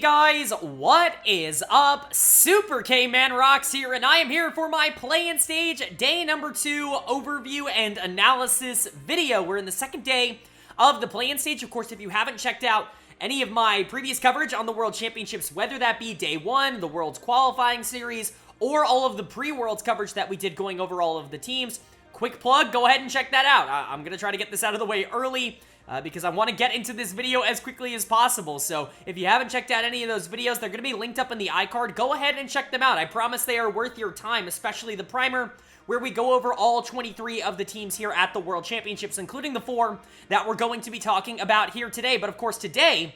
guys, what is up? Super K-Man Rocks here, and I am here for my play-in stage day number 2 overview and analysis video. We're in the second day of the play-in stage. Of course, if you haven't checked out any of my previous coverage on the World Championships, whether that be day 1, the World's Qualifying Series, or all of the pre-Worlds coverage that we did going over all of the teams, quick plug, go ahead and check that out. I'm going to try to get this out of the way early, because I want to get into this video as quickly as possible. So if you haven't checked out any of those videos, they're going to be linked up in the iCard. Go ahead and check them out. I promise they are worth your time, especially the primer, where we go over all 23 of the teams here at the World Championships, including the 4 that we're going to be talking about here today. But of course, today,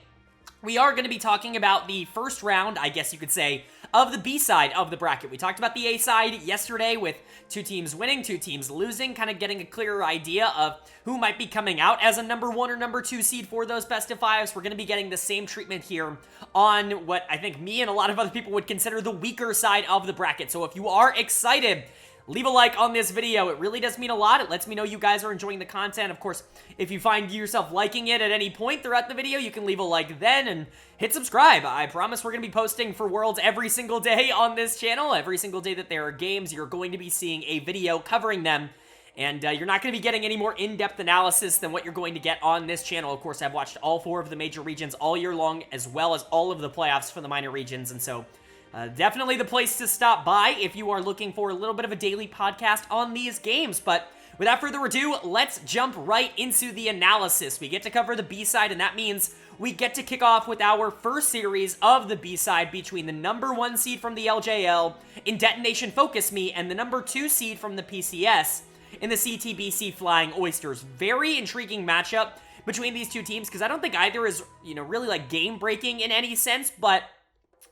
we are going to be talking about the first round, I guess you could say, of the B side of the bracket. We talked about the A side yesterday with 2 teams winning, 2 teams losing, kind of getting a clearer idea of who might be coming out as a number 1 or number 2 seed for those best of 5s. We're going to be getting the same treatment here on what I think me and a lot of other people would consider the weaker side of the bracket. So if you are excited, leave a like on this video. It really does mean a lot. It lets me know you guys are enjoying the content. Of course, if you find yourself liking it at any point throughout the video, you can leave a like then and hit subscribe. I promise we're going to be posting for Worlds every single day on this channel. Every single day that there are games, you're going to be seeing a video covering them. And you're not going to be getting any more in-depth analysis than what you're going to get on this channel. Of course, I've watched all 4 of the major regions all year long, as well as all of the playoffs for the minor regions. And so definitely the place to stop by if you are looking for a little bit of a daily podcast on these games. But without further ado, let's jump right into the analysis. We get to cover the B-side, and that means we get to kick off with our first series of the B-side between the number 1 seed from the LJL in Detonation FocusMe and the number 2 seed from the PCS in the CTBC Flying Oysters. Very intriguing matchup between these 2 teams, because I don't think either is, really like game-breaking in any sense, but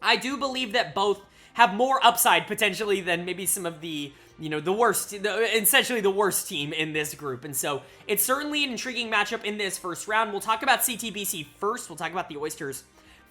I do believe that both have more upside potentially than maybe some of the, essentially the worst team in this group. And so it's certainly an intriguing matchup in this first round. We'll talk about CTBC first. We'll talk about the Oysters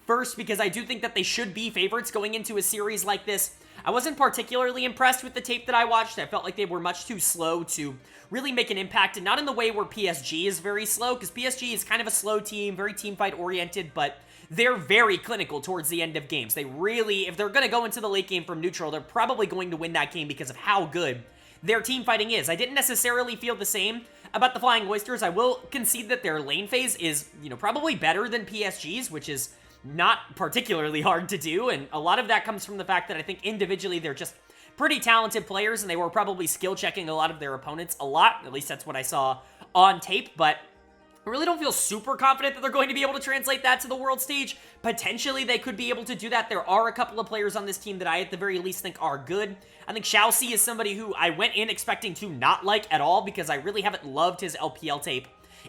first, because I do think that they should be favorites going into a series like this. I wasn't particularly impressed with the tape that I watched. I felt like they were much too slow to really make an impact, and not in the way where PSG is very slow, because PSG is kind of a slow team, very team fight oriented, but they're very clinical towards the end of games. They really, if they're going to go into the late game from neutral, they're probably going to win that game because of how good their team fighting is. I didn't necessarily feel the same about the Flying Oysters. I will concede that their lane phase is, probably better than PSG's, which is not particularly hard to do, and a lot of that comes from the fact that I think individually they're just pretty talented players, and they were probably skill checking a lot of their opponents a lot. At least that's what I saw on tape, but I really don't feel super confident that they're going to be able to translate that to the world stage. Potentially, they could be able to do that. There are a couple of players on this team that I, at the very least, think are good. I think Xiaoxi is somebody who I went in expecting to not like at all, because I really haven't loved his LPL tape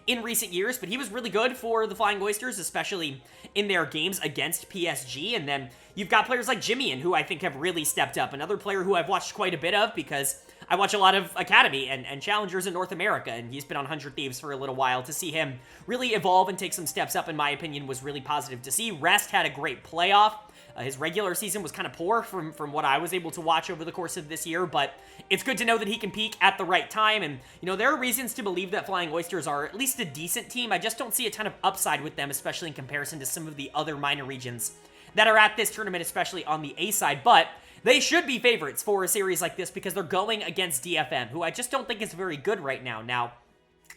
in recent years, but he was really good for the Flying Oysters, especially in their games against PSG. And then you've got players like Jimmy, who I think have really stepped up. Another player who I've watched quite a bit of, because I watch a lot of Academy and Challengers in North America, and he's been on 100 Thieves for a little while. To see him really evolve and take some steps up, in my opinion, was really positive to see. Rest had a great playoff. His regular season was kind of poor from what I was able to watch over the course of this year, but it's good to know that he can peak at the right time. And, there are reasons to believe that Flying Oysters are at least a decent team. I just don't see a ton of upside with them, especially in comparison to some of the other minor regions that are at this tournament, especially on the A side. But they should be favorites for a series like this, because they're going against DFM, who I just don't think is very good right now. Now,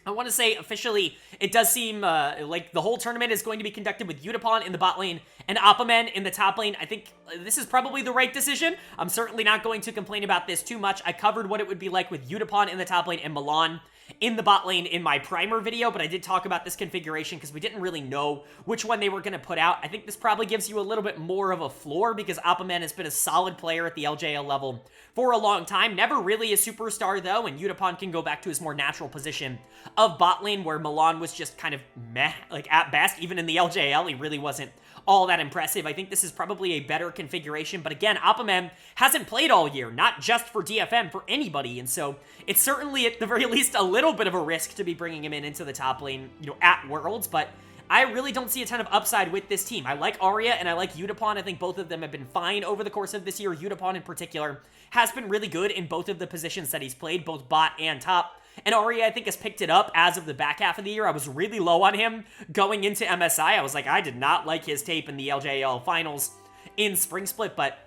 I want to say officially, it does seem like the whole tournament is going to be conducted with Udapon in the bot lane and Oppamen in the top lane. I think this is probably the right decision. I'm certainly not going to complain about this too much. I covered what it would be like with Udapon in the top lane and Milan in the bot lane in my primer video, but I did talk about this configuration because we didn't really know which one they were going to put out. I think this probably gives you a little bit more of a floor, because Oppamen has been a solid player at the LJL level for a long time. Never really a superstar, though, and Udapon can go back to his more natural position of bot lane, where Milan was just kind of meh, like at best. Even in the LJL, he really wasn't all that impressive. I think this is probably a better configuration, but again, Oppamen hasn't played all year, not just for DFM, for anybody, and so it's certainly, at the very least, a little bit of a risk to be bringing him into the top lane, at Worlds, but I really don't see a ton of upside with this team. I like Arya and I like Udapon. I think both of them have been fine over the course of this year. Udapon in particular has been really good in both of the positions that he's played, both bot and top. And Arya, I think, has picked it up as of the back half of the year. I was really low on him going into MSI. I was like, I did not like his tape in the LJL finals in Spring Split, but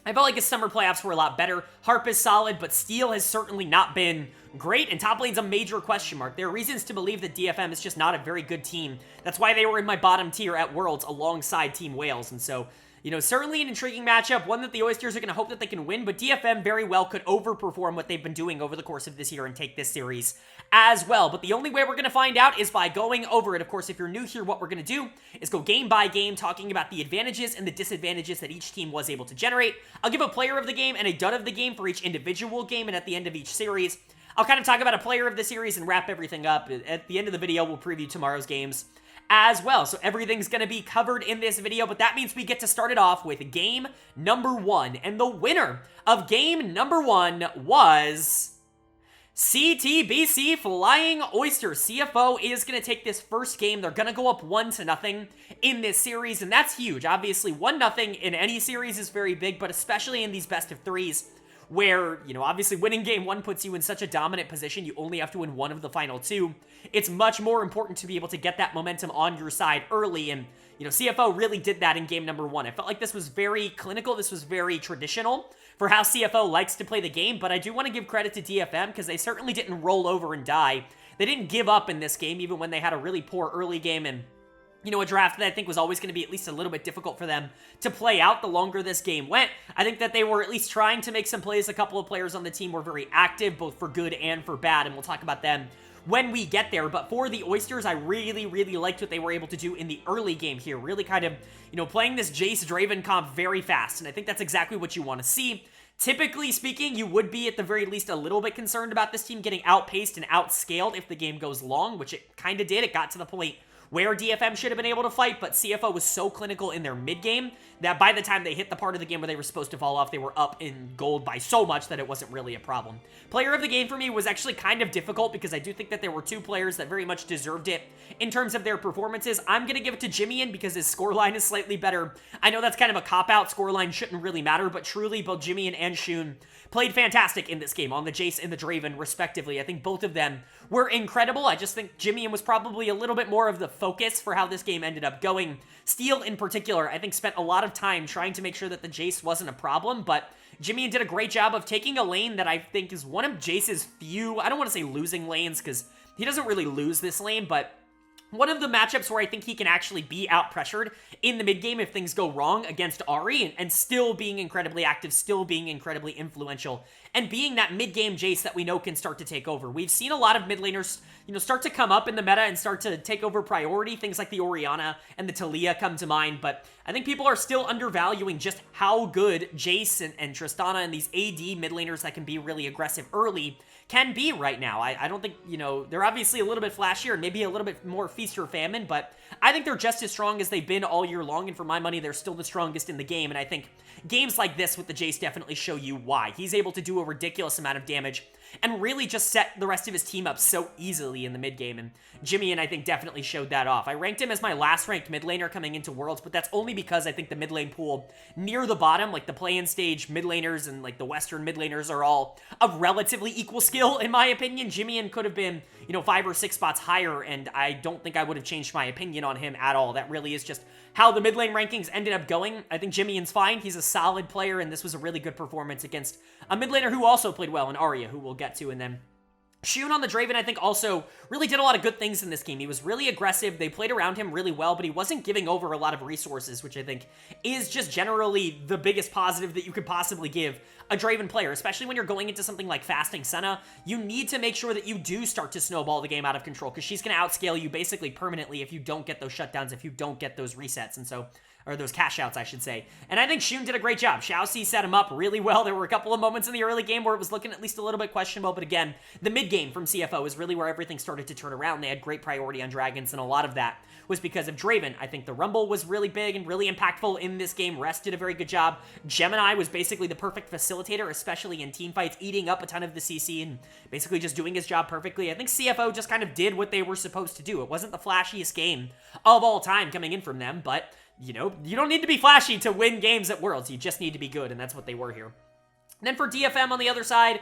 I felt like his summer playoffs were a lot better. Harp is solid, but Steel has certainly not been great, and top lane's a major question mark. There are reasons to believe that DFM is just not a very good team. That's why they were in my bottom tier at Worlds alongside Team Wales, and so, you know, certainly an intriguing matchup, one that the Oysters are going to hope that they can win, but DFM very well could overperform what they've been doing over the course of this year and take this series as well. But the only way we're going to find out is by going over it. Of course, if you're new here, what we're going to do is go game by game, talking about the advantages and the disadvantages that each team was able to generate. I'll give a player of the game and a dud of the game for each individual game, and at the end of each series, I'll kind of talk about a player of the series and wrap everything up. At the end of the video, we'll preview tomorrow's games as well. So everything's going to be covered in this video, but that means we get to start it off with game number 1. And the winner of game number 1 was CTBC Flying Oyster. CFO is going to take this first game. They're going to go up 1-0 in this series, and that's huge. Obviously, 1-0 in any series is very big, but especially in these best of threes, where, you know, obviously winning game 1 puts you in such a dominant position. You only have to win one of the final 2. It's much more important to be able to get that momentum on your side early, and, you know, CFO really did that in game number 1. I felt like this was very clinical. This was very traditional for how CFO likes to play the game, but I do want to give credit to DFM because they certainly didn't roll over and die. They didn't give up in this game, even when they had a really poor early game, and, you know, a draft that I think was always going to be at least a little bit difficult for them to play out the longer this game went. I think that they were at least trying to make some plays. A couple of players on the team were very active, both for good and for bad, and we'll talk about them when we get there. But for the Oysters, I really, really liked what they were able to do in the early game here. Really kind of, you know, playing this Jace Draven comp very fast, and I think that's exactly what you want to see. Typically speaking, you would be at the very least a little bit concerned about this team getting outpaced and outscaled if the game goes long, which it kind of did. It got to the point where DFM should have been able to fight, but CFO was so clinical in their mid-game that by the time they hit the part of the game where they were supposed to fall off, they were up in gold by so much that it wasn't really a problem. Player of the game for me was actually kind of difficult because I do think that there were 2 players that very much deserved it in terms of their performances. I'm going to give it to Jimmy because his scoreline is slightly better. I know that's kind of a cop-out. Scoreline shouldn't really matter, but truly both Jimmy and Shun played fantastic in this game on the Jace and the Draven, respectively. I think both of them were incredible. I just think Jimmy was probably a little bit more of the focus for how this game ended up going. Steel, in particular, I think spent a lot of time trying to make sure that the Jace wasn't a problem, but Jimmy did a great job of taking a lane that I think is one of Jace's few, I don't want to say losing lanes, because he doesn't really lose this lane, but one of the matchups where I think he can actually be out-pressured in the mid-game if things go wrong against Ahri, and still being incredibly active, still being incredibly influential, and being that mid-game Jace that we know can start to take over. We've seen a lot of mid-laners, you know, start to come up in the meta and start to take over priority. Things like the Orianna and the Talia come to mind, but I think people are still undervaluing just how good Jace and Tristana and these AD mid-laners that can be really aggressive early can be right now. I don't think, you know, they're obviously a little bit flashier and maybe a little bit more feast or famine, but I think they're just as strong as they've been all year long, and for my money, they're still the strongest in the game, and I think games like this with the Jace definitely show you why. He's able to do a ridiculous amount of damage and really just set the rest of his team up so easily in the mid game, and Jimmy and I think definitely showed that off. I ranked him as my last ranked mid laner coming into Worlds, but that's only because I think the mid lane pool near the bottom, like the play-in stage mid laners and like the Western mid laners, are all of relatively equal skill in my opinion. Jimmy could have been, you know, 5 or 6 spots higher, and I don't think I would have changed my opinion on him at all. That really is just how the mid lane rankings ended up going. I think Jimmy's fine. He's a solid player, and this was a really good performance against a mid laner who also played well in Arya, who we'll get to, and then Shun on the Draven, I think, also really did a lot of good things in this game. He was really aggressive. They played around him really well, but he wasn't giving over a lot of resources, which I think is just generally the biggest positive that you could possibly give a Draven player, especially when you're going into something like fasting Senna. You need to make sure that you do start to snowball the game out of control, because she's going to outscale you basically permanently if you don't get those shutdowns, if you don't get those resets, and so, or those cash outs, I should say. And I think Shun did a great job. Xiaoxi set him up really well. There were a couple of moments in the early game where it was looking at least a little bit questionable, but again, the mid game from CFO is really where everything started to turn around. They had great priority on Dragons, and a lot of that was because of Draven. I think the Rumble was really big and really impactful in this game. Rest did a very good job. Gemini was basically the perfect facilitator, especially in teamfights, eating up a ton of the CC and basically just doing his job perfectly. I think CFO just kind of did what they were supposed to do. It wasn't the flashiest game of all time coming in from them, but you know, you don't need to be flashy to win games at Worlds. You just need to be good, and that's what they were here. And then for DFM on the other side,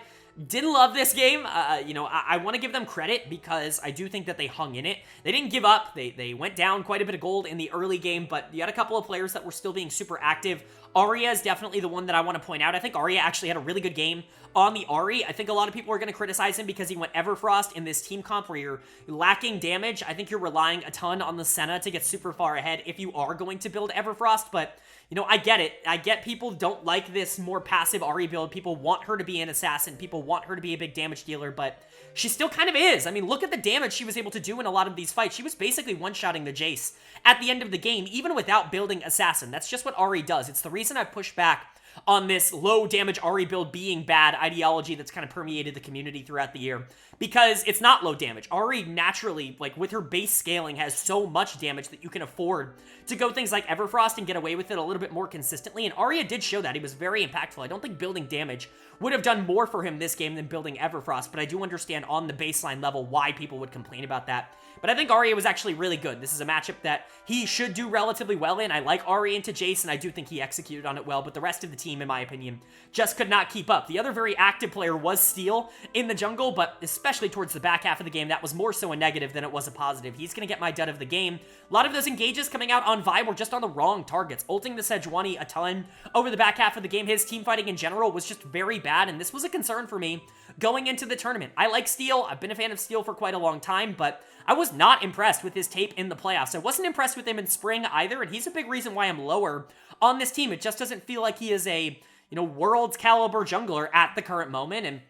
Didn't love this game. You know, I want to give them credit because I do think that they hung in it. They didn't give up. They went down quite a bit of gold in the early game, but you had a couple of players that were still being super active. Arya is definitely the one that I want to point out. I think Arya actually had a really good game on the Ahri. I think a lot of people are going to criticize him because he went Everfrost in this team comp where you're lacking damage. I think you're relying a ton on the Senna to get super far ahead if you are going to build Everfrost, but you know, I get it. I get people don't like this more passive Ahri build. People want her to be an assassin. People want her to be a big damage dealer, but she still kind of is. I mean, look at the damage she was able to do in a lot of these fights. She was basically one-shotting the Jace at the end of the game, even without building assassin. That's just what Ahri does. It's the reason I push back on this low damage Ahri build being bad ideology that's kind of permeated the community throughout the year, because it's not low damage. Ahri naturally, like with her base scaling, has so much damage that you can afford to go things like Everfrost and get away with it a little bit more consistently, and Arya did show that. He was very impactful. I don't think building damage would have done more for him this game than building Everfrost, but I do understand on the baseline level why people would complain about that. But I think Arya was actually really good. This is a matchup that he should do relatively well in. I like Arya into Jace, and I do think he executed on it well, but the rest of the team, in my opinion, just could not keep up. The other very active player was Steel in the jungle, but especially towards the back half of the game, that was more so a negative than it was a positive. He's going to get my dud of the game. A lot of those engages coming out on Vi were just on the wrong targets. Ulting the Sejuani a ton over the back half of the game. His team fighting in general was just very bad, and this was a concern for me going into the tournament. I like Steel. I've been a fan of Steel for quite a long time, but I was not impressed with his tape in the playoffs. I wasn't impressed with him in spring either, and he's a big reason why I'm lower on this team. It just doesn't feel like he is a, you know, world's caliber jungler at the current moment, and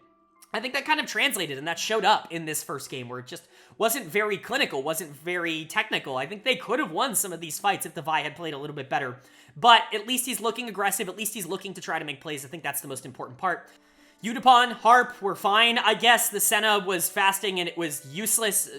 I think that kind of translated, and that showed up in this first game where it just wasn't very clinical, wasn't very technical. I think they could have won some of these fights if the Vi had played a little bit better, but at least he's looking aggressive, at least he's looking to try to make plays. I think that's the most important part. Yutapon, Harp were fine. I guess the Senna was fasting and it was useless.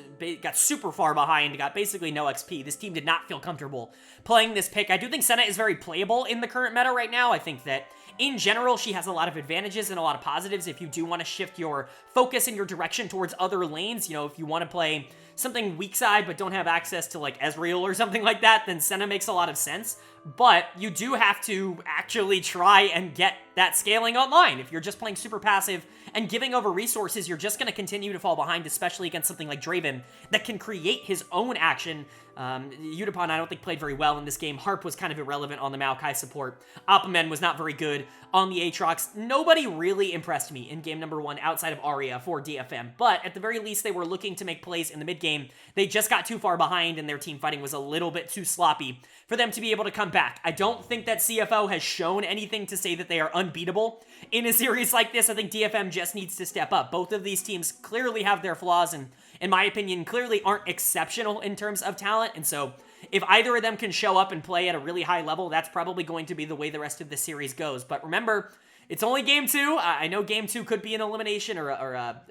Got super far behind, got basically no XP. This team did not feel comfortable playing this pick. I do think Senna is very playable in the current meta right now. I think that in general, she has a lot of advantages and a lot of positives if you do want to shift your focus and your direction towards other lanes. You know, if you want to play something weak side but don't have access to like Ezreal or something like that, then Senna makes a lot of sense. But you do have to actually try and get that scaling online. If you're just playing super passive and giving over resources, you're just going to continue to fall behind, especially against something like Draven that can create his own action. Yutapon, I don't think, played very well in this game. Harp was kind of irrelevant on the Maokai support. Oppamen was not very good on the Aatrox. Nobody really impressed me in game number one outside of Arya for DFM, but at the very least, they were looking to make plays in the mid game. They just got too far behind, and their team fighting was a little bit too sloppy for them to be able to come back. I don't think that CFO has shown anything to say that they are unbeatable in a series like this. I think DFM just needs to step up. Both of these teams clearly have their flaws, and in my opinion, clearly aren't exceptional in terms of talent, and so if either of them can show up and play at a really high level, that's probably going to be the way the rest of the series goes. But remember, it's only game two. I know game two could be an elimination or a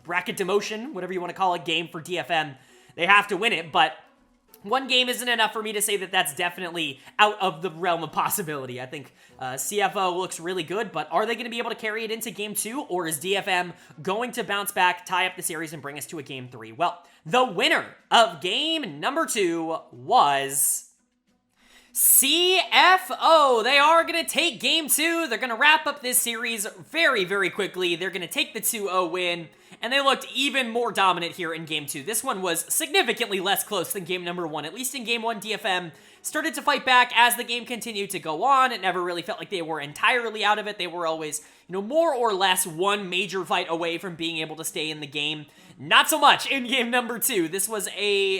bracket demotion, whatever you want to call it, game for DFM. They have to win it, but one game isn't enough for me to say that that's definitely out of the realm of possibility. I think CFO looks really good, but are they going to be able to carry it into game two, or is DFM going to bounce back, tie up the series, and bring us to a game three? Well, the winner of game number two was CFO. They are going to take game two. They're going to wrap up this series very, very quickly. They're going to take the 2-0 win, and they looked even more dominant here in game two. This one was significantly less close than game number one. At least in game one, DFM started to fight back as the game continued to go on. It never really felt like they were entirely out of it. They were always, you know, more or less one major fight away from being able to stay in the game. Not so much in game number two. This was a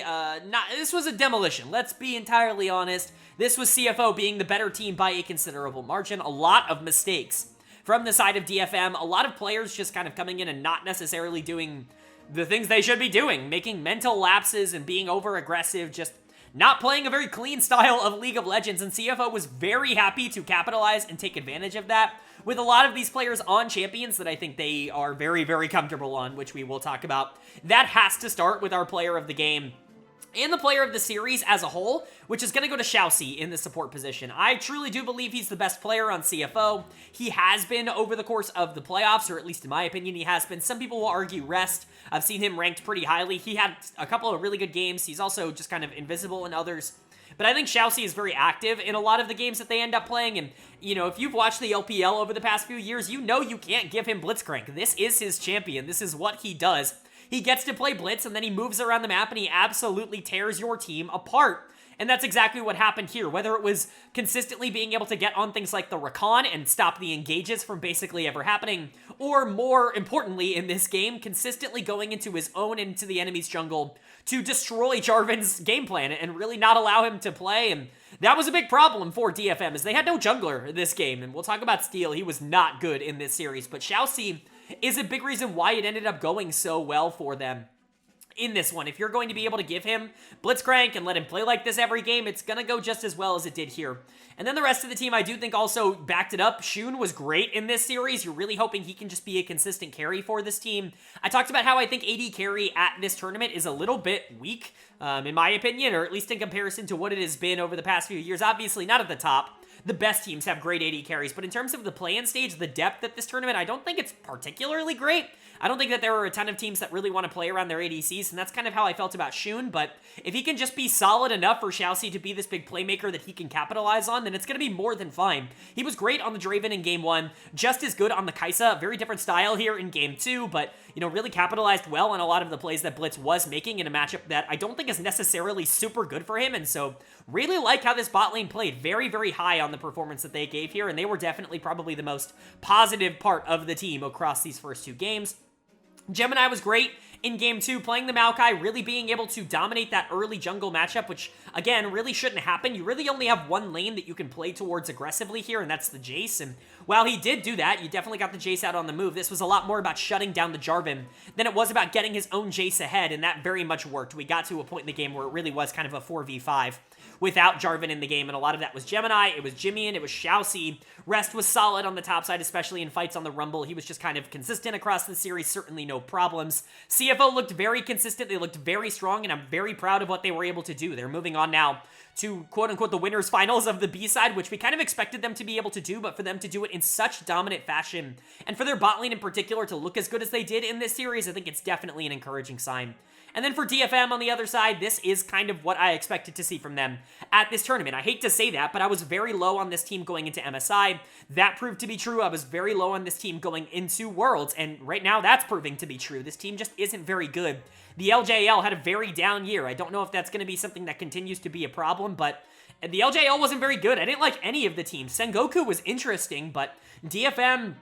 demolition. Let's be entirely honest. This was CFO being the better team by a considerable margin. A lot of mistakes from the side of DFM. A lot of players just kind of coming in and not necessarily doing the things they should be doing, making mental lapses and being over-aggressive, just not playing a very clean style of League of Legends, and CFO was very happy to capitalize and take advantage of that with a lot of these players on champions that I think they are very, very comfortable on, which we will talk about. That has to start with our player of the game and the player of the series as a whole, which is going to go to Xiaoxi in the support position. I truly do believe he's the best player on CFO. He has been over the course of the playoffs, or at least in my opinion, he has been. Some people will argue rest. I've seen him ranked pretty highly. He had a couple of really good games. He's also just kind of invisible in others. but I think Xiaoxi is very active in a lot of the games that they end up playing, and, you know, if you've watched the LPL over the past few years, you know you can't give him Blitzcrank. This is his champion. This is what he does. He gets to play Blitz, and then he moves around the map, and he absolutely tears your team apart. And that's exactly what happened here, whether it was consistently being able to get on things like the Rakan and stop the engages from basically ever happening, or more importantly in this game, consistently going into his own and into the enemy's jungle to destroy Jarvan's game plan and really not allow him to play. And that was a big problem for DFM, as they had no jungler this game. And we'll talk about Steel. He was not good in this series, but Xiaoxi is a big reason why it ended up going so well for them in this one. If you're going to be able to give him Blitzcrank and let him play like this every game, it's going to go just as well as it did here. And then the rest of the team, I do think, also backed it up. Shun was great in this series. You're really hoping he can just be a consistent carry for this team. I talked about how I think AD carry at this tournament is a little bit weak, in my opinion, or at least in comparison to what it has been over the past few years. Obviously, not at the top. The best teams have great AD carries, but in terms of the play-in stage, the depth at this tournament, I don't think it's particularly great. I don't think that there are a ton of teams that really want to play around their ADCs, and that's kind of how I felt about Shun, but if he can just be solid enough for Xiaoxi to be this big playmaker that he can capitalize on, then it's going to be more than fine. He was great on the Draven in Game 1, just as good on the Kai'Sa, very different style here in Game 2, but, you know, really capitalized well on a lot of the plays that Blitz was making in a matchup that I don't think is necessarily super good for him, and so really like how this bot lane played. Very, very high on the performance that they gave here, and they were definitely probably the most positive part of the team across these first two games. Gemini was great in Game 2, playing the Maokai, really being able to dominate that early jungle matchup, which, again, really shouldn't happen. You really only have one lane that you can play towards aggressively here, and that's the Jace. And while he did do that, you definitely got the Jace out on the move. This was a lot more about shutting down the Jarvan than it was about getting his own Jace ahead, and that very much worked. We got to a point in the game where it really was kind of a 4v5 without Jarvan in the game, and a lot of that was Gemini, it was Jimmy, it was Xiaoxi. Rest was solid on the top side, especially in fights on the Rumble. He was just kind of consistent across the series, certainly no problems. CFO looked very consistent, they looked very strong, and I'm very proud of what they were able to do. They're moving on now to quote-unquote the winners finals of the B-side, which we kind of expected them to be able to do, but for them to do it in such dominant fashion, and for their bot lane in particular to look as good as they did in this series, I think it's definitely an encouraging sign. And then for DFM on the other side, this is kind of what I expected to see from them at this tournament. I hate to say that, but I was very low on this team going into MSI. That proved to be true. I was very low on this team going into Worlds, and right now that's proving to be true. This team just isn't very good. The LJL had a very down year. I don't know if that's going to be something that continues to be a problem, but the LJL wasn't very good. I didn't like any of the teams. Sengoku was interesting, but DFM...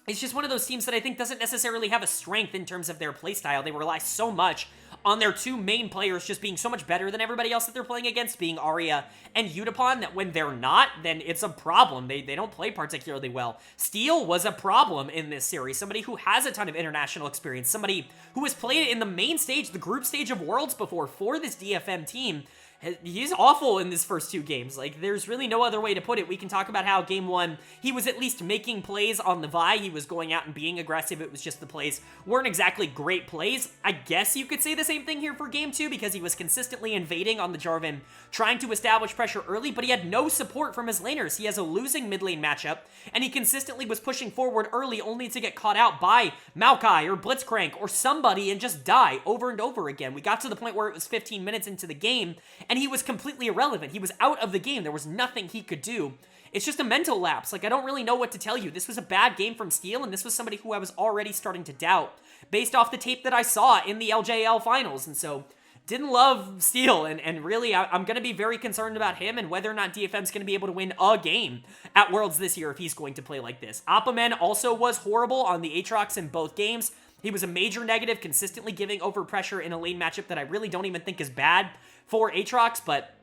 it's just one of those teams that I think doesn't necessarily have a strength in terms of their playstyle. They rely so much on their two main players just being so much better than everybody else that they're playing against, being Arya and Yutapon, that when they're not, then it's a problem. They don't play particularly well. Steel was a problem in this series. Somebody who has a ton of international experience. Somebody who has played in the main stage, the group stage of Worlds before for this DFM team. He's awful in his first two games. Like, there's really no other way to put it. We can talk about how Game 1, he was at least making plays on the Vi. He was going out and being aggressive. It was just the plays weren't exactly great plays. I guess you could say the same thing here for Game 2 because he was consistently invading on the Jarvan, trying to establish pressure early, but he had no support from his laners. He has a losing mid lane matchup, and he consistently was pushing forward early only to get caught out by Maokai or Blitzcrank or somebody and just die over and over again. We got to the point where it was 15 minutes into the game, and he was completely irrelevant. He was out of the game. There was nothing he could do. It's just a mental lapse. Like, I don't really know what to tell you. This was a bad game from Steel, and this was somebody who I was already starting to doubt based off the tape that I saw in the LJL finals. And so, didn't love Steel, and really, I'm going to be very concerned about him and whether or not DFM's going to be able to win a game at Worlds this year if he's going to play like this. Oppamen also was horrible on the Aatrox in both games. He was a major negative, consistently giving overpressure in a lane matchup that I really don't even think is bad for Aatrox, but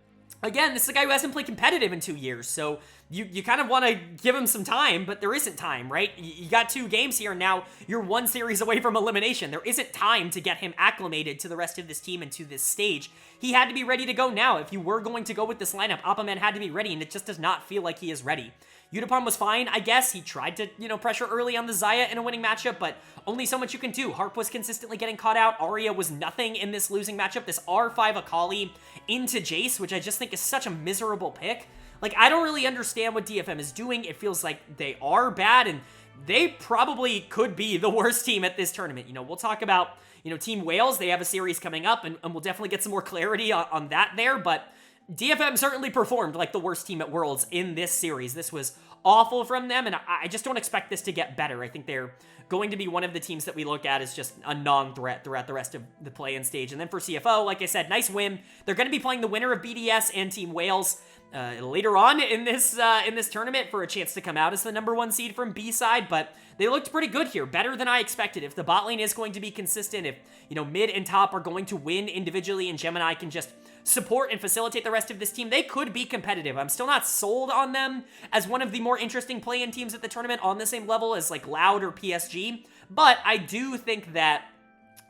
again, this is a guy who hasn't played competitive in 2 years, so you kind of want to give him some time, but there isn't time, right? You got 2 games here, and now you're 1 series away from elimination. There isn't time to get him acclimated to the rest of this team and to this stage. He had to be ready to go now. If you were going to go with this lineup, Oppamen had to be ready, and it just does not feel like he is ready. Yutapon was fine, I guess. He tried to, pressure early on the Xayah in a winning matchup, but only so much you can do. Harp was consistently getting caught out. Arya was nothing in this losing matchup. This R5 Akali into Jace, which I just think is such a miserable pick. Like, I don't really understand what DFM is doing. It feels like they are bad, and they probably could be the worst team at this tournament. We'll talk about, Team Wales. They have a series coming up, and we'll definitely get some more clarity on that there, but DFM certainly performed like the worst team at Worlds in this series. This was awful from them, and I just don't expect this to get better. I think they're going to be one of the teams that we look at as just a non-threat throughout the rest of the play-in stage. And then for CFO, like I said, nice win. They're going to be playing the winner of BDS and Team Wales later on in this tournament for a chance to come out as the #1 seed from B side, but they looked pretty good here, better than I expected. If the bot lane is going to be consistent, if, you know, mid and top are going to win individually and Gemini can just support and facilitate the rest of this team, they could be competitive. I'm still not sold on them as one of the more interesting play-in teams at the tournament on the same level as like Loud or PSG, but I do think that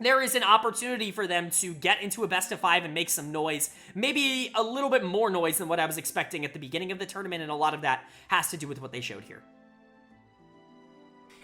there is an opportunity for them to get into a best of 5 and make some noise, maybe a little bit more noise than what I was expecting at the beginning of the tournament, and a lot of that has to do with what they showed here.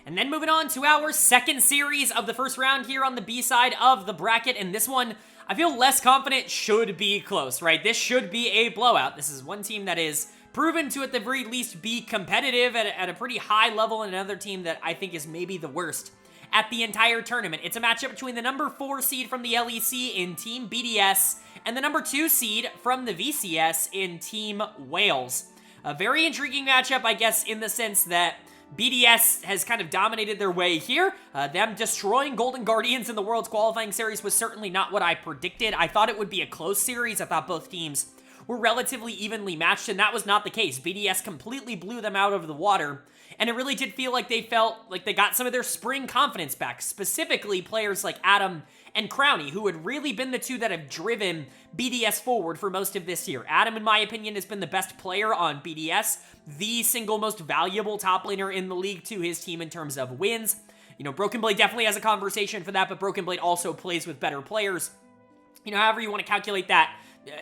And then moving on to our second series of the first round here on the B side of the bracket, and this one, I feel less confident should be close, right? This should be a blowout. This is one team that is proven to, at the very least, be competitive at a pretty high level, and another team that I think is maybe the worst at the entire tournament. It's a matchup between the #4 seed from the LEC in Team BDS and the #2 seed from the VCS in Team Wales. A very intriguing matchup, I guess, in the sense that BDS has kind of dominated their way here. Them destroying Golden Guardians in the World's qualifying series was certainly not what I predicted. I thought it would be a close series. I thought both teams were relatively evenly matched, and that was not the case. BDS completely blew them out of the water, and it really did feel like they felt like they got some of their spring confidence back, specifically players like Adam and Crowny, who had really been the two that have driven BDS forward for most of this year. Adam, in my opinion, has been the best player on BDS, the single most valuable top laner in the league to his team in terms of wins. You know, Broken Blade definitely has a conversation for that, but Broken Blade also plays with better players. You know, however you want to calculate that,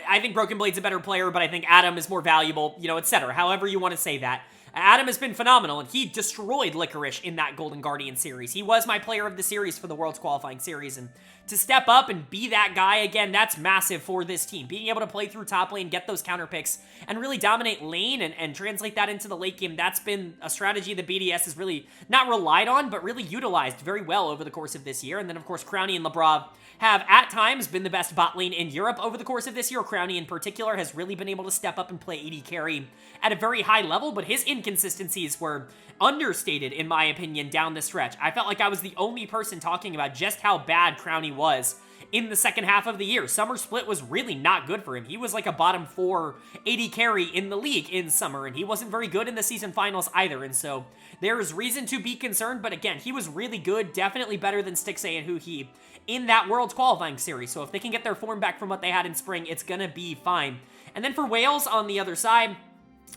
I think Broken Blade's a better player, but I think Adam is more valuable, you know, etc. However you want to say that. Adam has been phenomenal, and he destroyed Licorice in that Golden Guardian series. He was my player of the series for the World's qualifying series, and to step up and be that guy again, that's massive for this team. Being able to play through top lane, get those counter picks, and really dominate lane and translate that into the late game, that's been a strategy that BDS has really not relied on, but really utilized very well over the course of this year. And then, of course, Crowny and Lebrov have, at times, been the best bot lane in Europe over the course of this year. Crowny, in particular, has really been able to step up and play AD carry at a very high level, but his inconsistencies were understated, in my opinion, down the stretch. I felt like I was the only person talking about just how bad Crowny was in the second half of the year. Summer Split was really not good for him. He was like a bottom 4 AD carry in the league in summer, and he wasn't very good in the season finals either, and so there is reason to be concerned, but again, he was really good, definitely better than Stixay and Huhi in that World's qualifying series, so if they can get their form back from what they had in spring, it's gonna be fine. And then for Wales on the other side,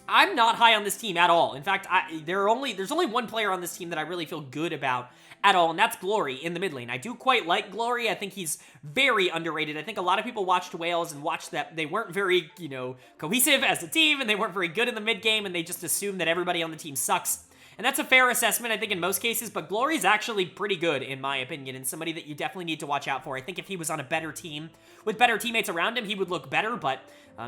I'm not high on this team at all. In fact, there's only one player on this team that I really feel good about at all, and that's Glory in the mid lane. I do quite like Glory. I think he's very underrated. I think a lot of people watched Wales and watched that they weren't very, you know, cohesive as a team, and they weren't very good in the mid game, and they just assumed that everybody on the team sucks. And that's a fair assessment, I think, in most cases, but Glory's actually pretty good, in my opinion, and somebody that you definitely need to watch out for. I think if he was on a better team, with better teammates around him, he would look better, but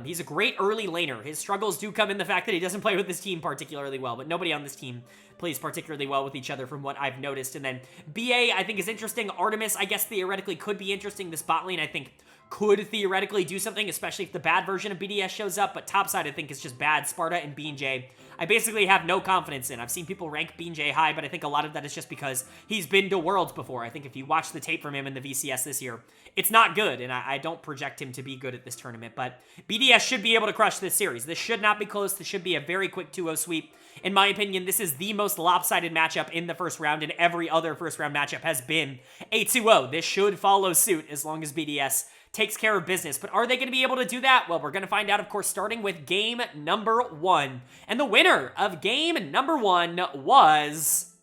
he's a great early laner. His struggles do come in the fact that he doesn't play with his team particularly well, but nobody on this team plays particularly well with each other from what I've noticed. And then BA, I think, is interesting. Artemis, I guess, theoretically could be interesting. This bot lane, I think, could theoretically do something, especially if the bad version of BDS shows up, but topside, I think, is just bad. Sparta and Beanjay, I basically have no confidence in. I've seen people rank Beanjay high, but I think a lot of that is just because he's been to Worlds before. I think if you watch the tape from him in the VCS this year, it's not good, and I don't project him to be good at this tournament, but BDS should be able to crush this series. This should not be close. This should be a very quick 2-0 sweep. In my opinion, this is the most lopsided matchup in the first round, and every other first-round matchup has been a 2-0. This should follow suit as long as BDS takes care of business. But are they going to be able to do that? Well, we're going to find out, of course, starting with game number 1. And the winner of game number 1 was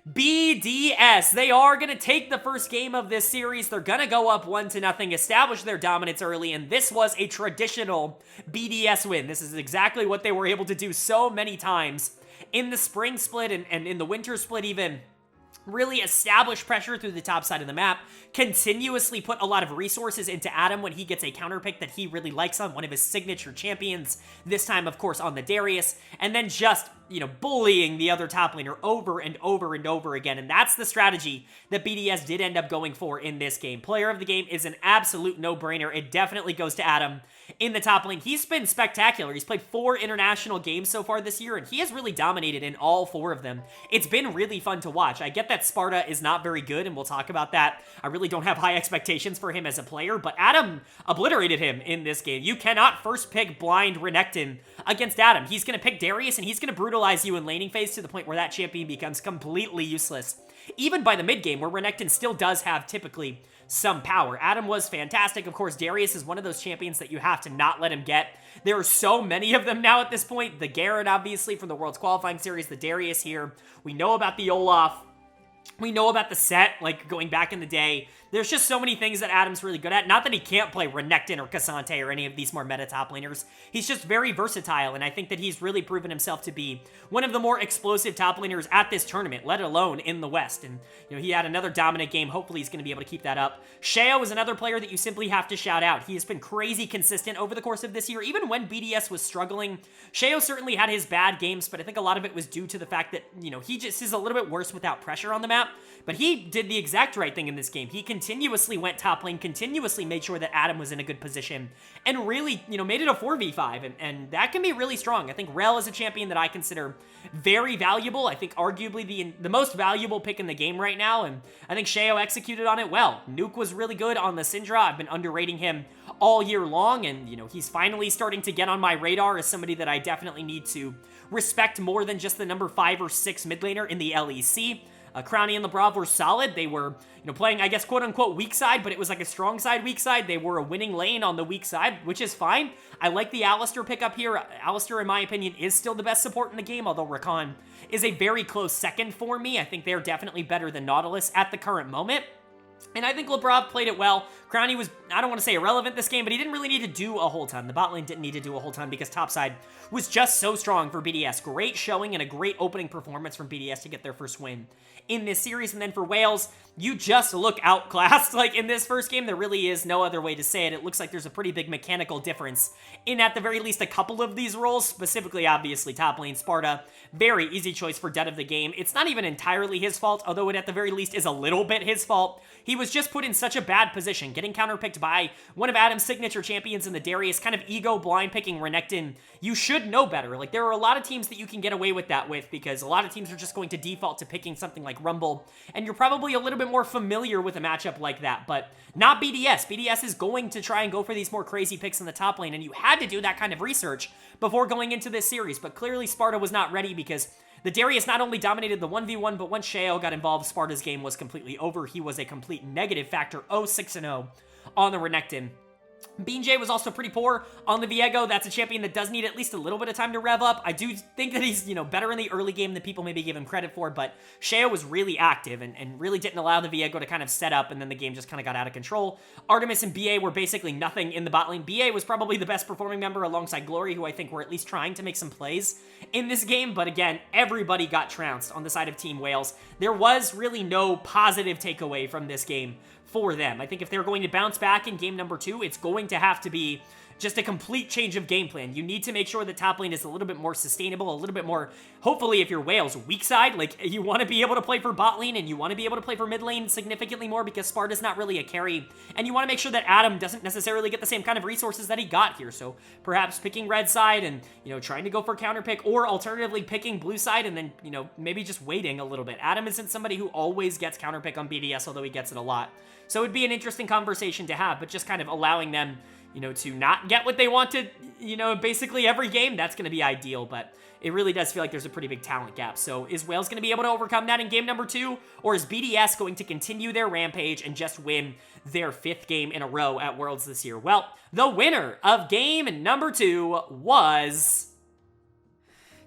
BDS. They are going to take the first game of this series. They're going to go up 1-0, establish their dominance early, and this was a traditional BDS win. This is exactly what they were able to do so many times in the spring split and in the winter split even. Really establish pressure through the top side of the map, continuously put a lot of resources into Adam when he gets a counter pick that he really likes on one of his signature champions, this time, of course, on the Darius, and then just bullying the other top laner over and over and over again. And that's the strategy that BDS did end up going for in this game. Player of the game is an absolute no-brainer. It definitely goes to Adam in the top lane. He's been spectacular. He's played 4 international games so far this year, and he has really dominated in all 4 of them. It's been really fun to watch. I get that Sparta is not very good, and we'll talk about that. I really don't have high expectations for him as a player, but Adam obliterated him in this game. You cannot first pick blind Renekton against Adam. He's going to pick Darius, and he's going to brutalize you in laning phase to the point where that champion becomes completely useless. Even by the mid game, where Renekton still does have typically some power. Adam was fantastic. Of course, Darius is one of those champions that you have to not let him get. There are so many of them now at this point. The Garen, obviously, from the World's Qualifying Series, the Darius here. We know about the Olaf. We know about the set, like, going back in the day. There's just so many things that Adam's really good at. Not that he can't play Renekton or Cassante or any of these more meta top laners. He's just very versatile, and I think that he's really proven himself to be one of the more explosive top laners at this tournament, let alone in the West. And, he had another dominant game. Hopefully he's going to be able to keep that up. Sheo is another player that you simply have to shout out. He has been crazy consistent over the course of this year. Even when BDS was struggling, Sheo certainly had his bad games, but I think a lot of it was due to the fact that, he just is a little bit worse without pressure on the map. But he did the exact right thing in this game. He continuously went top lane, continuously made sure that Adam was in a good position, and really, made it a 4v5, and that can be really strong. I think Rel is a champion that I consider very valuable. I think arguably the most valuable pick in the game right now, and I think Sheo executed on it well. Nuke was really good on the Syndra. I've been underrating him all year long, and, he's finally starting to get on my radar as somebody that I definitely need to respect more than just the number 5 or 6 mid laner in the LEC. Crowny and Lebrav were solid. They were, playing, I guess, quote-unquote weak side, but it was like a strong side, weak side. They were a winning lane on the weak side, which is fine. I like the Oyster pickup here. Oyster, in my opinion, is still the best support in the game, although Rakan is a very close second for me. I think they're definitely better than Nautilus at the current moment. And I think Lebrav played it well. Crowny was, I don't want to say irrelevant this game, but he didn't really need to do a whole ton. The bot lane didn't need to do a whole ton because topside was just so strong for BDS. Great showing and a great opening performance from BDS to get their first win in this series. And then for Wales, you just look outclassed. Like, in this first game, there really is no other way to say it. It looks like there's a pretty big mechanical difference in, at the very least, a couple of these roles. Specifically, obviously, top lane Sparta. Very easy choice for dead of the game. It's not even entirely his fault, although it, at the very least, is a little bit his fault. He was just put in such a bad position, getting counterpicked by one of Adam's signature champions in the Darius, kind of ego blind picking Renekton. You should know better. Like, there are a lot of teams that you can get away with that with, because a lot of teams are just going to default to picking something like Rumble, and you're probably a little bit more familiar with a matchup like that, but not BDS. BDS is going to try and go for these more crazy picks in the top lane, and you had to do that kind of research before going into this series, but clearly Sparta was not ready because the Darius not only dominated the 1v1, but once Sheo got involved, Sparta's game was completely over. He was a complete negative factor, 0-6-0 on the Renekton. BeanJ was also pretty poor on the Viego. That's a champion that does need at least a little bit of time to rev up. I do think that he's, better in the early game than people maybe give him credit for, but Sheo was really active and really didn't allow the Viego to kind of set up, and then the game just kind of got out of control. Artemis and BA were basically nothing in the bot lane. BA was probably the best performing member alongside Glory, who I think were at least trying to make some plays in this game, but again, everybody got trounced on the side of Team Wales. There was really no positive takeaway from this game for them. I think if they're going to bounce back in game number 2, it's going to have to be just a complete change of game plan. You need to make sure the top lane is a little bit more sustainable, a little bit more, hopefully if you're Wales, weak side, like you want to be able to play for bot lane and you want to be able to play for mid lane significantly more because Sparta's not really a carry, and you want to make sure that Adam doesn't necessarily get the same kind of resources that he got here. So perhaps picking red side and, trying to go for counter pick, or alternatively picking blue side and then, maybe just waiting a little bit. Adam isn't somebody who always gets counter pick on BDS, although he gets it a lot. So it'd be an interesting conversation to have, but just kind of allowing them, to not get what they wanted, basically every game, that's going to be ideal, but it really does feel like there's a pretty big talent gap. So is Wales going to be able to overcome that in game number 2, or is BDS going to continue their rampage and just win their 5th game in a row at Worlds this year? Well, the winner of game number 2 was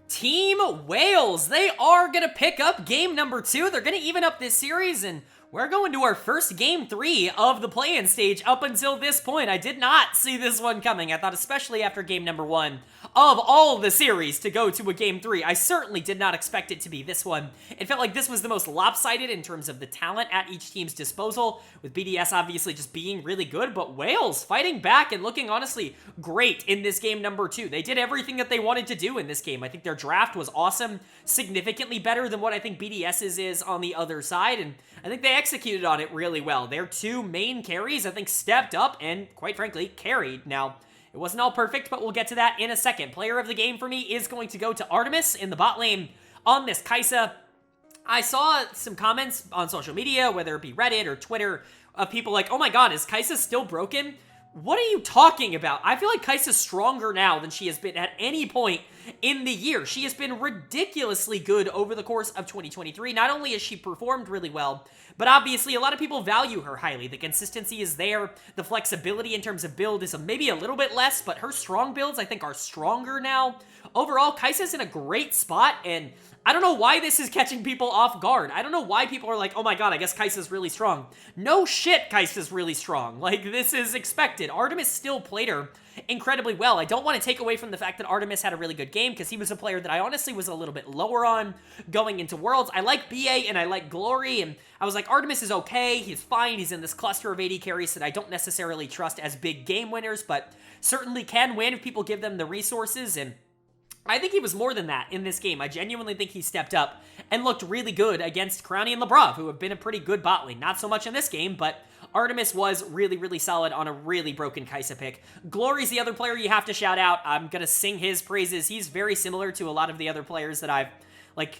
Team Wales. They are going to pick up game number 2. They're going to even up this series, and We're going to our first game 3 of the play-in stage up until this point. I did not see this one coming. I thought especially after game number 1 of all the series to go to a game 3, I certainly did not expect it to be this one. It felt like this was the most lopsided in terms of the talent at each team's disposal, with BDS obviously just being really good, but Wales fighting back and looking honestly great in this game number 2. They did everything that they wanted to do in this game. I think their draft was awesome, significantly better than what I think BDS's is on the other side, and I think they executed on it really well. Their 2 main carries, I think, stepped up and, quite frankly, carried. Now, it wasn't all perfect, but we'll get to that in a second. Player of the game for me is going to go to Artemis in the bot lane on this Kai'Sa. I saw some comments on social media, whether it be Reddit or Twitter, of people like, oh my god, is Kai'Sa still broken? What are you talking about? I feel like Kai'Sa's stronger now than she has been at any point in the year. She has been ridiculously good over the course of 2023. Not only has she performed really well, but obviously a lot of people value her highly. The consistency is there. The flexibility in terms of build is maybe a little bit less, but her strong builds, I think, are stronger now. Overall, Kai'Sa's in a great spot, and I don't know why this is catching people off guard. I don't know why people are like, oh my god, I guess Kai'Sa's really strong. No shit, Kai'Sa's really strong. Like, this is expected. Artemis still played her incredibly well. I don't want to take away from the fact that Artemis had a really good game, because he was a player that I honestly was a little bit lower on going into Worlds. I like BA and I like Glory, and I was like, Artemis is okay, he's fine, he's in this cluster of AD carries that I don't necessarily trust as big game winners, but certainly can win if people give them the resources, and I think he was more than that in this game. I genuinely think he stepped up and looked really good against Crownie and Lebrov, who have been a pretty good bot lane. Not so much in this game, but Artemis was really, really solid on a really broken Kai'Sa pick. Glory's the other player you have to shout out. I'm going to sing his praises. He's very similar to a lot of the other players that I've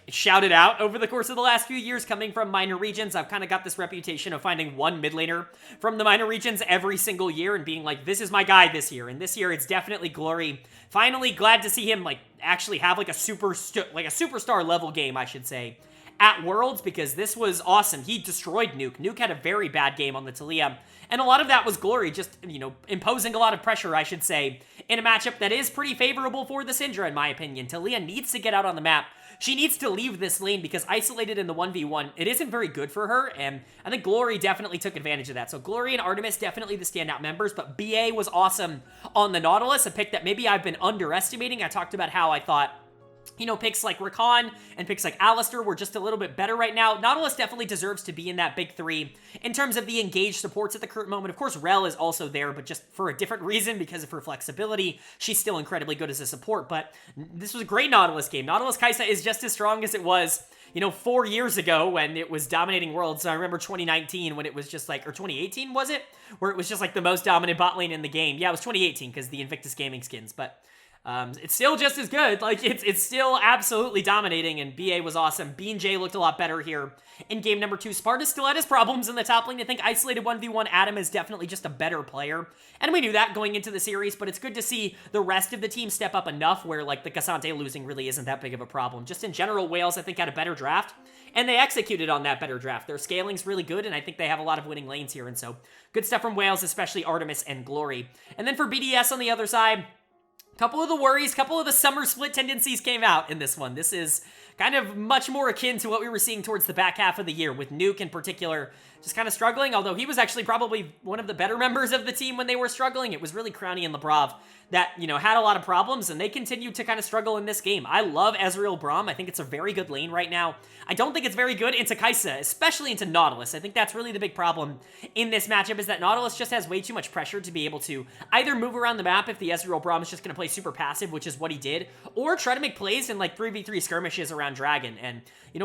shouted out over the course of the last few years coming from minor regions. I've kind of got this reputation of finding one mid laner from the minor regions every single year and being like, this is my guy this year. And this year it's definitely Glory. Finally glad to see him actually have a superstar level game, I should say, at Worlds, because this was awesome. He destroyed Nuke. Nuke had a very bad game on the Taliyah, and a lot of that was Glory just, imposing a lot of pressure, I should say, in a matchup that is pretty favorable for the Syndra, in my opinion. Taliyah needs to get out on the map. She needs to leave this lane because isolated in the 1v1, it isn't very good for her, and I think Glory definitely took advantage of that. So Glory and Artemis, definitely the standout members, but BA was awesome on the Nautilus, a pick that maybe I've been underestimating. I talked about how I thought, picks like Rakan and picks like Alistair were just a little bit better right now. Nautilus definitely deserves to be in that big 3 in terms of the engaged supports at the current moment. Of course, Rel is also there, but just for a different reason because of her flexibility. She's still incredibly good as a support, but this was a great Nautilus game. Nautilus Kai'Sa is just as strong as it was 4 years ago when it was dominating Worlds. So I remember 2019 when it was just or 2018 was it? Where it was just the most dominant bot lane in the game. Yeah, it was 2018 because the Invictus Gaming skins, but it's still just as good. It's still absolutely dominating, and BA was awesome. B&J looked a lot better here in game number 2. Sparta still had his problems in the top lane. I think isolated 1v1 Adam is definitely just a better player, and we knew that going into the series, but it's good to see the rest of the team step up enough where, the Cassante losing really isn't that big of a problem. Just in general, Wales, I think, had a better draft, and they executed on that better draft. Their scaling's really good, and I think they have a lot of winning lanes here, and so good stuff from Wales, especially Artemis and Glory. And then for BDS on the other side, couple of the worries, couple of the summer split tendencies came out in this one. This is kind of much more akin to what we were seeing towards the back half of the year, with Nuke in particular just kind of struggling, although he was actually probably one of the better members of the team when they were struggling. It was really Crownie and Lebrov that, had a lot of problems, and they continued to kind of struggle in this game. I love Ezreal Braum. I think it's a very good lane right now. I don't think it's very good into Kai'Sa, especially into Nautilus. I think that's really the big problem in this matchup, is that Nautilus just has way too much pressure to be able to either move around the map if the Ezreal Braum is just going to play super passive, which is what he did, or try to make plays in 3v3 skirmishes around Dragon. And,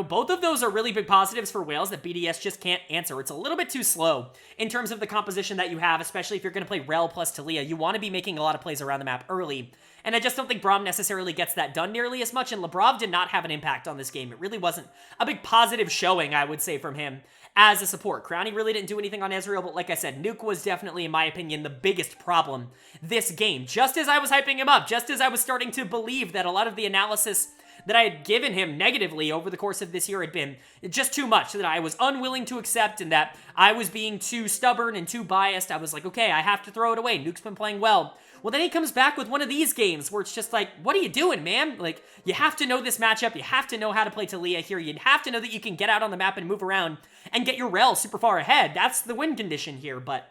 both of those are really big positives for Wales that BDS just can't answer. It's a little bit too slow in terms of the composition that you have, especially if you're going to play Rel plus Taliyah. You want to be making a lot of plays around the map early, and I just don't think Braum necessarily gets that done nearly as much, and Lebrov did not have an impact on this game. It really wasn't a big positive showing, I would say, from him as a support. Crownie really didn't do anything on Ezreal, but like I said, Nuke was definitely, in my opinion, the biggest problem this game. Just as I was hyping him up, just as I was starting to believe that a lot of the analysis that I had given him negatively over the course of this year had been just too much, that I was unwilling to accept and that I was being too stubborn and too biased. I was like, okay, I have to throw it away. Nuke's been playing well. Well, then he comes back with one of these games where it's just like, what are you doing, man? Like, you have to know this matchup. You have to know how to play Talia here. You have to know that you can get out on the map and move around and get your rel super far ahead. That's the win condition here, but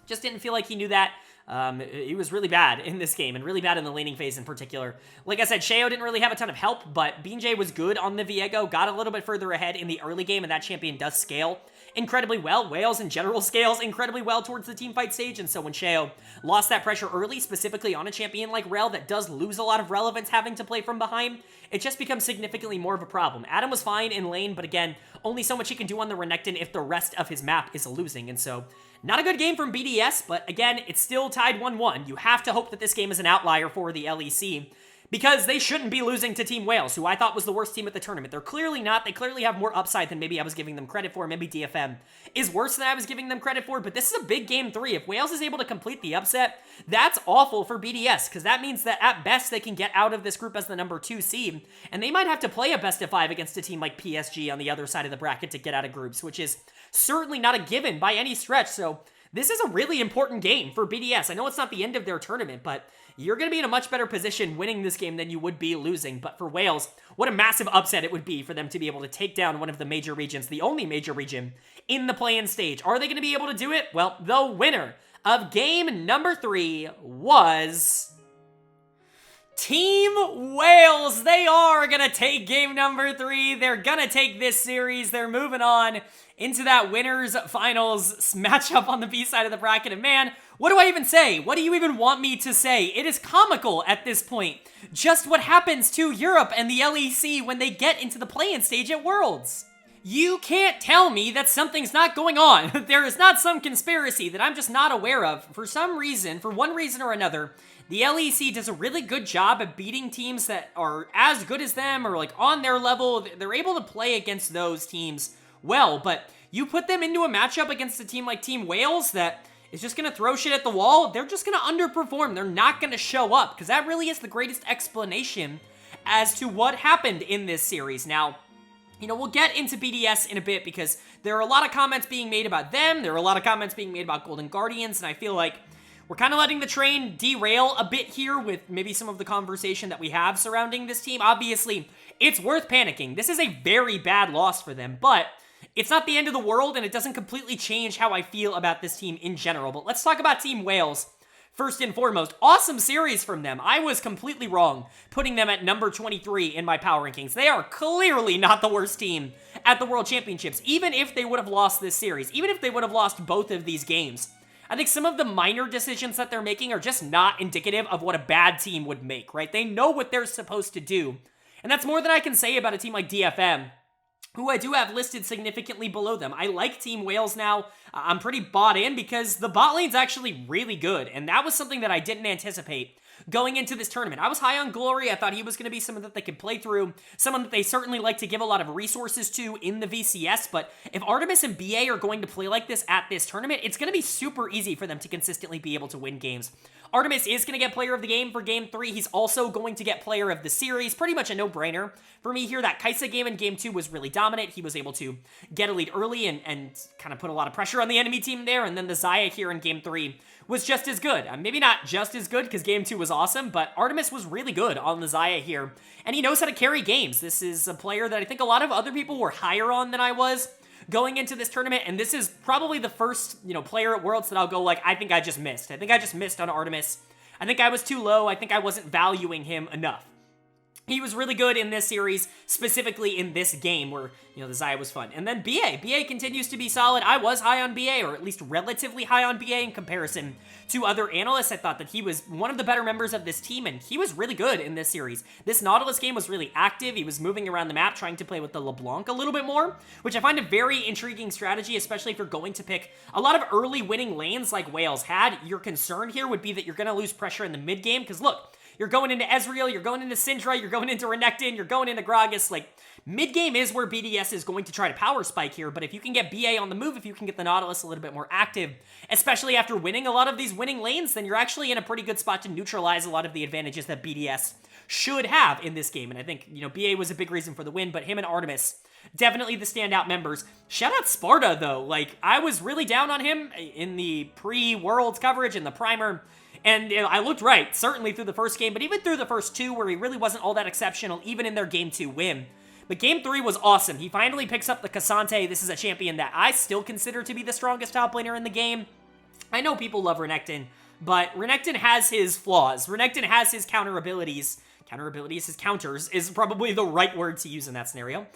just didn't feel like he knew that. He was really bad in this game, and really bad in the laning phase in particular. Like I said, Sheo didn't really have a ton of help, but Beanjay was good on the Viego, got a little bit further ahead in the early game, and that champion does scale incredibly well. Wales in general scales incredibly well towards the teamfight stage, and so when Sheo lost that pressure early, specifically on a champion like Rel that does lose a lot of relevance having to play from behind, it just becomes significantly more of a problem. Adam was fine in lane, but again, only so much he can do on the Renekton if the rest of his map is losing, and so not a good game from BDS, but again, it's still tied 1-1. You have to hope that this game is an outlier for the LEC, because they shouldn't be losing to Team Wales, who I thought was the worst team at the tournament. They're clearly not. They clearly have more upside than maybe I was giving them credit for. Maybe DFM is worse than I was giving them credit for, but this is a big game 3. If Wales is able to complete the upset, that's awful for BDS, because that means that at best they can get out of this group as the number 2 seed, and they might have to play a best of 5 against a team like PSG on the other side of the bracket to get out of groups, which is certainly not a given by any stretch, so this is a really important game for BDS. I know it's not the end of their tournament, but you're going to be in a much better position winning this game than you would be losing. But for Wales, what a massive upset it would be for them to be able to take down one of the major regions, the only major region in the play-in stage. Are they going to be able to do it? Well, the winner of game number 3 was Team Wales. They are going to take game number 3. They're going to take this series. They're moving on into that winners finals matchup on the B side of the bracket. And man, what do I even say? What do you even want me to say? It is comical at this point. Just what happens to Europe and the LEC when they get into the play-in stage at Worlds. You can't tell me that something's not going on. There is not some conspiracy that I'm just not aware of. For some reason, for one reason or another, the LEC does a really good job of beating teams that are as good as them or like on their level. They're able to play against those teams well, but you put them into a matchup against a team like Team Wales that is just going to throw shit at the wall, they're just going to underperform. They're not going to show up, because that really is the greatest explanation as to what happened in this series. Now, you know, we'll get into BDS in a bit, because there are a lot of comments being made about them, there are a lot of comments being made about Golden Guardians, and I feel like we're kind of letting the train derail a bit here with maybe some of the conversation that we have surrounding this team. Obviously, it's worth panicking. This is a very bad loss for them, but it's not the end of the world, and it doesn't completely change how I feel about this team in general. But let's talk about Team Wales first and foremost. Awesome series from them. I was completely wrong putting them at number 23 in my power rankings. They are clearly not the worst team at the World Championships, even if they would have lost this series, even if they would have lost both of these games. I think some of the minor decisions that they're making are just not indicative of what a bad team would make, right? They know what they're supposed to do. And that's more than I can say about a team like DFM, who I do have listed significantly below them. I like Team Wales now. I'm pretty bought in because the bot lane's actually really good, and that was something that I didn't anticipate going into this tournament. I was high on Glory. I thought he was going to be someone that they could play through, someone that they certainly like to give a lot of resources to in the VCS, but if Artemis and BA are going to play like this at this tournament, it's going to be super easy for them to consistently be able to win games. Artemis is going to get player of the game for game 3. He's also going to get player of the series. Pretty much a no-brainer for me here. That Kaisa game in game 2 was really dominant. He was able to get a lead early and kind of put a lot of pressure on the enemy team there. And then the Xayah here in game 3 was just as good. Maybe not just as good because game 2 was awesome, but Artemis was really good on the Xayah here. And he knows how to carry games. This is a player that I think a lot of other people were higher on than I was going into this tournament, and this is probably the first, player at Worlds that I'll go like, I think I just missed. I think I just missed on Artemis. I think I was too low. I think I wasn't valuing him enough. He was really good in this series, specifically in this game where, the Xayah was fun. And then BA. BA continues to be solid. I was high on BA, or at least relatively high on BA in comparison to other analysts. I thought that he was one of the better members of this team, and he was really good in this series. This Nautilus game was really active. He was moving around the map, trying to play with the LeBlanc a little bit more, which I find a very intriguing strategy, especially if you're going to pick a lot of early winning lanes like Wales had. Your concern here would be that you're going to lose pressure in the mid game, because look, you're going into Ezreal, you're going into Syndra, you're going into Renekton, you're going into Gragas. Like, mid-game is where BDS is going to try to power spike here, but if you can get BA on the move, if you can get the Nautilus a little bit more active, especially after winning a lot of these winning lanes, then you're actually in a pretty good spot to neutralize a lot of the advantages that BDS should have in this game. And I think, BA was a big reason for the win, but him and Artemis, definitely the standout members. Shout out Sparta, though. Like, I was really down on him in the pre-Worlds coverage and the primer. And I looked right, certainly through the first game, but even through the first two where he really wasn't all that exceptional, even in their Game 2 win. But Game 3 was awesome. He finally picks up the Cassante. This is a champion that I still consider to be the strongest top laner in the game. I know people love Renekton, but Renekton has his flaws. Renekton has his counter abilities. His counters is probably the right word to use in that scenario.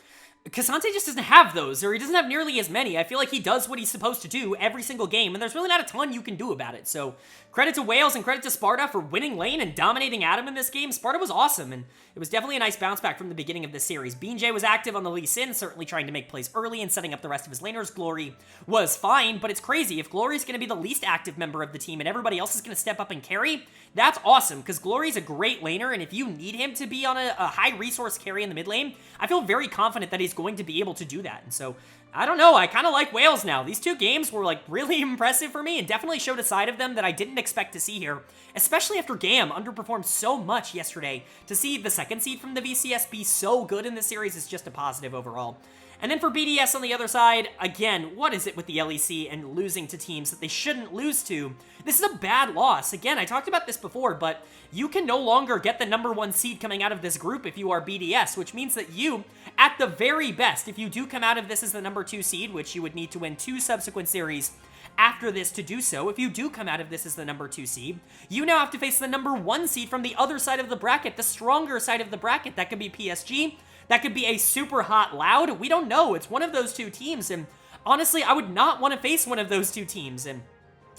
Cassante just doesn't have those, or he doesn't have nearly as many. I feel like he does what he's supposed to do every single game, and there's really not a ton you can do about it. So credit to Wales and credit to Sparta for winning lane and dominating Adam in this game. Sparta was awesome, and it was definitely a nice bounce back from the beginning of this series. Gen.G was active on the Lee Sin, certainly trying to make plays early and setting up the rest of his laners. Glory was fine, but it's crazy. If Glory's going to be the least active member of the team and everybody else is going to step up and carry, that's awesome, because Glory's a great laner, and if you need him to be on a high resource carry in the mid lane, I feel very confident that he's going to be able to do that. And so, I don't know, I kind of like Wales now. These two games were like really impressive for me and definitely showed a side of them that I didn't expect to see here, especially after GAM underperformed so much yesterday. To see the second seed from the VCS be so good in this series is just a positive overall. And then for BDS on the other side, again, what is it with the LEC and losing to teams that they shouldn't lose to? This is a bad loss. Again, I talked about this before, but you can no longer get the #1 seed coming out of this group if you are BDS, which means that you, at the very best, if you do come out of this as the #2 seed, which you would need to win 2 subsequent series after this to do so, if you do come out of this as the #2 seed, you now have to face the #1 seed from the other side of the bracket, the stronger side of the bracket. That could be PSG. That could be a super hot Loud. We don't know. It's one of those two teams, and honestly, I would not want to face one of those two teams, and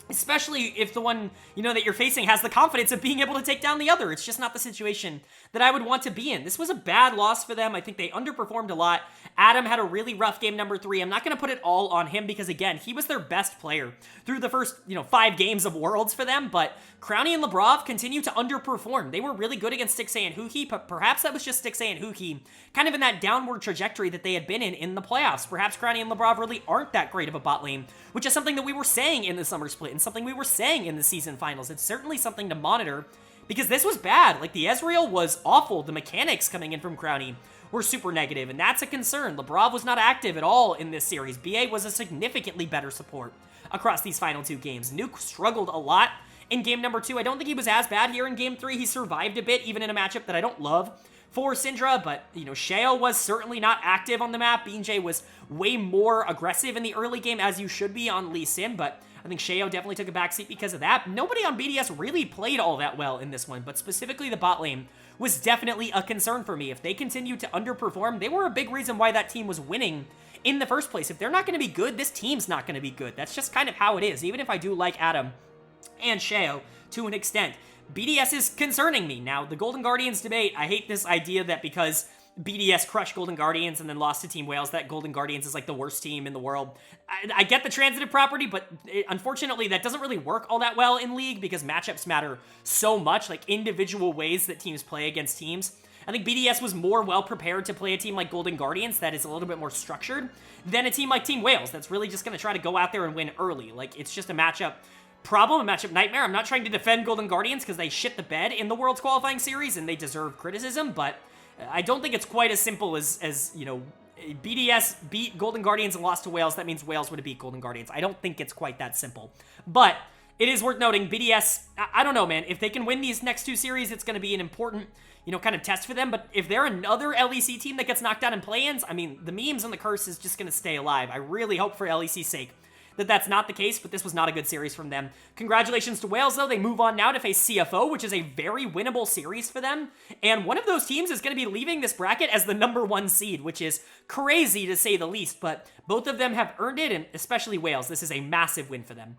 especially if the one, that you're facing has the confidence of being able to take down the other. It's just not the situation that I would want to be in. This was a bad loss for them. I think they underperformed a lot. Adam had a really rough game #3. I'm not going to put it all on him because, again, he was their best player through the first, 5 games of Worlds for them, but Crownie and Labrov continue to underperform. They were really good against Stixxay and Huki, but perhaps that was just Stixxay and Huki kind of in that downward trajectory that they had been in the playoffs. Perhaps Crownie and Labrov really aren't that great of a bot lane, which is something that we were saying in the summer split and something we were saying in the season finals. It's certainly something to monitor because this was bad. Like, the Ezreal was awful. The mechanics coming in from Crownie were super negative, and that's a concern. Labrov was not active at all in this series. BA was a significantly better support across these final 2 games. Nuke struggled a lot in game #2. I don't think he was as bad here in game 3. He survived a bit, even in a matchup that I don't love for Syndra, but, Sheo was certainly not active on the map. Gen.G was way more aggressive in the early game, as you should be on Lee Sin, but I think Sheo definitely took a backseat because of that. Nobody on BDS really played all that well in this one, but specifically the bot lane was definitely a concern for me. If they continued to underperform, they were a big reason why that team was winning in the first place. If they're not going to be good, this team's not going to be good. That's just kind of how it is, even if I do like Adam and Sheo to an extent. BDS is concerning me. Now, the Golden Guardians debate, I hate this idea that because BDS crushed Golden Guardians and then lost to Team Wales, that Golden Guardians is like the worst team in the world. I get the transitive property, but unfortunately that doesn't really work all that well in League because matchups matter so much, like individual ways that teams play against teams. I think BDS was more well prepared to play a team like Golden Guardians that is a little bit more structured than a team like Team Wales that's really just going to try to go out there and win early. Like, it's just a matchup problem, a matchup nightmare. I'm not trying to defend Golden Guardians because they shit the bed in the World's Qualifying Series and they deserve criticism, but I don't think it's quite as simple as BDS beat Golden Guardians and lost to Wales. That means Wales would have beat Golden Guardians. I don't think it's quite that simple. But it is worth noting, BDS, I don't know, man. If they can win these next 2 series, it's going to be an important, kind of test for them. But if they're another LEC team that gets knocked out in play-ins, I mean, the memes and the curse is just going to stay alive. I really hope for LEC's sake that that's not the case, but this was not a good series from them. Congratulations to Wales, though. They move on now to face CFO, which is a very winnable series for them. And one of those teams is going to be leaving this bracket as the #1 seed, which is crazy to say the least, but both of them have earned it, and especially Wales. This is a massive win for them.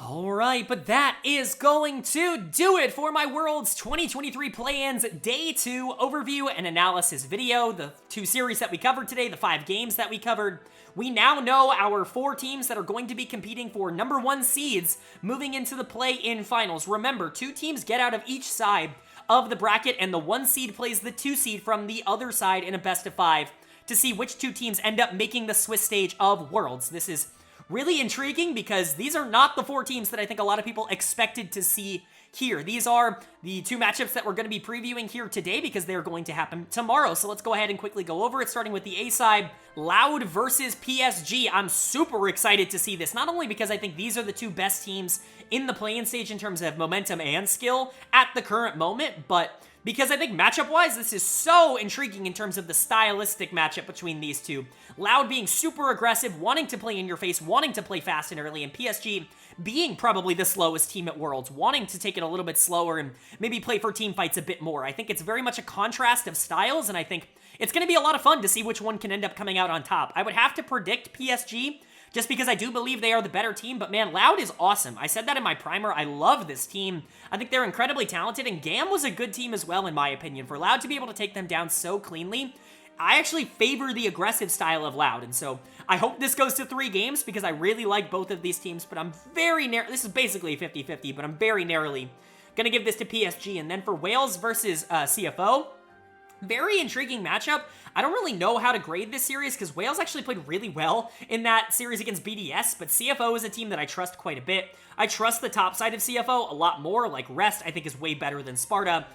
Alright, but that is going to do it for my Worlds 2023 Play-Ins Day 2 overview and analysis video. The 2 series that we covered today, the 5 games that we covered. We now know our 4 teams that are going to be competing for #1 seeds moving into the play-in finals. Remember, 2 teams get out of each side of the bracket, and the 1 seed plays the 2 seed from the other side in a best-of-5 to see which 2 teams end up making the Swiss stage of Worlds. This is really intriguing because these are not the 4 teams that I think a lot of people expected to see here. These are the two matchups that we're going to be previewing here today because they're going to happen tomorrow. So let's go ahead and quickly go over it, starting with the A side, Loud versus PSG. I'm super excited to see this, not only because I think these are the two best teams in the play-in stage in terms of momentum and skill at the current moment, but because I think matchup-wise, this is so intriguing in terms of the stylistic matchup between these two. Loud being super aggressive, wanting to play in your face, wanting to play fast and early, and PSG being probably the slowest team at Worlds, wanting to take it a little bit slower and maybe play for team fights a bit more. I think it's very much a contrast of styles, and I think it's going to be a lot of fun to see which one can end up coming out on top. I would have to predict PSG, just because I do believe they are the better team, but man, Loud is awesome. I said that in my primer. I love this team. I think they're incredibly talented, and GAM was a good team as well, in my opinion. For Loud to be able to take them down so cleanly, I actually favor the aggressive style of Loud, and so I hope this goes to 3 games because I really like both of these teams, but I'm very this is basically 50-50, but I'm very narrowly going to give this to PSG. And then for Wales versus CFO, very intriguing matchup. I don't really know how to grade this series because Wales actually played really well in that series against BDS, but CFO is a team that I trust quite a bit. I trust the top side of CFO a lot more. Like, Rest, I think, is way better than Sparta.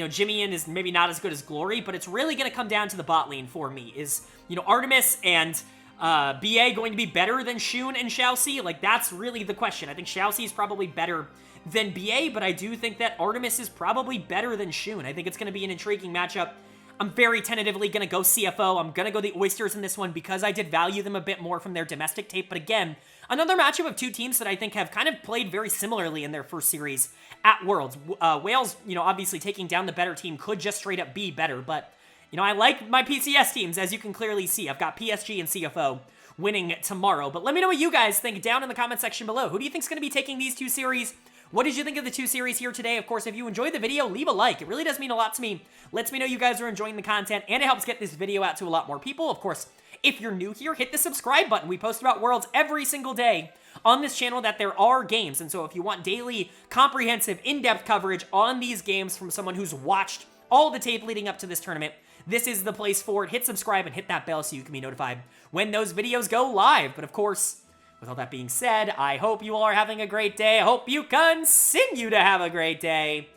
Jimmy is maybe not as good as Glory, but it's really going to come down to the bot lane for me. Is, Artemis and BA going to be better than Shun and Xiaoxi? Like, that's really the question. I think Xiaoxi is probably better than BA, but I do think that Artemis is probably better than Shun. I think it's going to be an intriguing matchup. I'm very tentatively going to go CFO. I'm going to go the Oysters in this one because I did value them a bit more from their domestic tape. But again, another matchup of two teams that I think have kind of played very similarly in their first series at Worlds. Wales, obviously taking down the better team could just straight up be better. But, I like my PCS teams, as you can clearly see. I've got PSG and CFO winning tomorrow. But let me know what you guys think down in the comment section below. Who do you think is going to be taking these two series? What did you think of the two series here today? Of course, if you enjoyed the video, leave a like. It really does mean a lot to me. Lets me know you guys are enjoying the content, and it helps get this video out to a lot more people. Of course, if you're new here, hit the subscribe button. We post about Worlds every single day on this channel that there are games, and so if you want daily, comprehensive, in-depth coverage on these games from someone who's watched all the tape leading up to this tournament, this is the place for it. Hit subscribe and hit that bell so you can be notified when those videos go live. But of course, with all that being said, I hope you all are having a great day. I hope you continue to have a great day.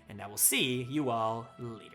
And I will see you all later.